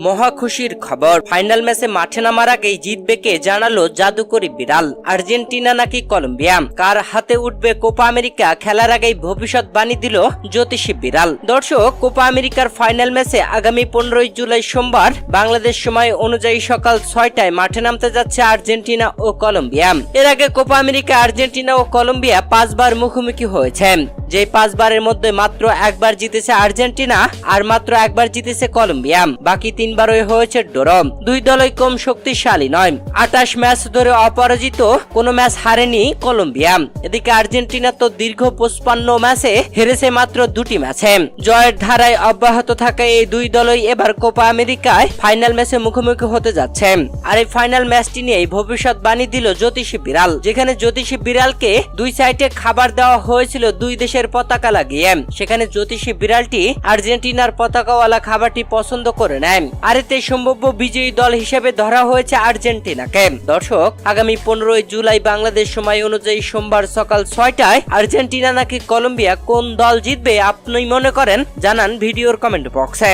মহা খুশির খবর, ফাইনাল ম্যাচে মাঠে নামার আগেই জিতবে কে জানালো জাদুকরি বিড়াল। আর্জেন্টিনা নাকি কলম্বিয়া, কার হাতে উঠবে কোপা আমেরিকা, খেলার আগেই ভবিষ্যৎবাণী দিল জ্যোতিষী বিড়াল। দর্শক, কোপা আমেরিকার ফাইনাল ম্যাচে আগামী 15 জুলাই সোমবার বাংলাদেশ সময় অনুযায়ী সকাল 6টায় মাঠে নামতে যাচ্ছে আর্জেন্টিনা ও কলম্বিয়া। এর আগে কোপা আমেরিকা আর্জেন্টিনা ও কলম্বিয়া 5 বার মুখোমুখি হয়েছে। যে 5 বারের মধ্যে মাত্র একবার জিতেছে আর্জেন্টিনা আর মাত্র একবার জিতেছে কলম্বিয়া, বাকি 3 বারই হয়েছে ড্র। দুই দলই কম শক্তিশালী নয়। 28 ম্যাচ ধরে অপরাজিত, কোনো ম্যাচ হারেনি কলম্বিয়া। এদিকে আর্জেন্টিনা তো দীর্ঘ 55 ম্যাচে হেরেছে মাত্র 2টি ম্যাচে। জয়ের ধারায় অব্যাহত থাকা এই দুই দলই এবার কোপা আমেরিকায় ফাইনাল ম্যাচে মুখোমুখি হতে যাচ্ছে। আর এই ফাইনাল ম্যাচটি নিয়ে ভবিষ্যৎবাণী দিল জ্যোতিষী বিড়াল, যেখানে জ্যোতিষী বিড়ালকে দুই সাইডে খাবার দেওয়া হয়েছিল দুই দেশের পতাকা লাগিয়ে। সেখানে জ্যোতিষী বিড়ালটি আর্জেন্টিনার পতাকাওয়ালা খাবারটি পছন্দ করে নেয়, আর এতে সম্ভাব্য বিজয়ী দল হিসেবে ধরা হয়েছে আর্জেন্টিনাকে। দর্শক, আগামী 15 জুলাই বাংলাদেশ সময় অনুযায়ী সোমবার সকাল 6টায় আর্জেন্টিনা নাকি কলম্বিয়া, কোন দল জিতবে আপনি মনে করেন জানান ভিডিওর কমেন্ট বক্সে।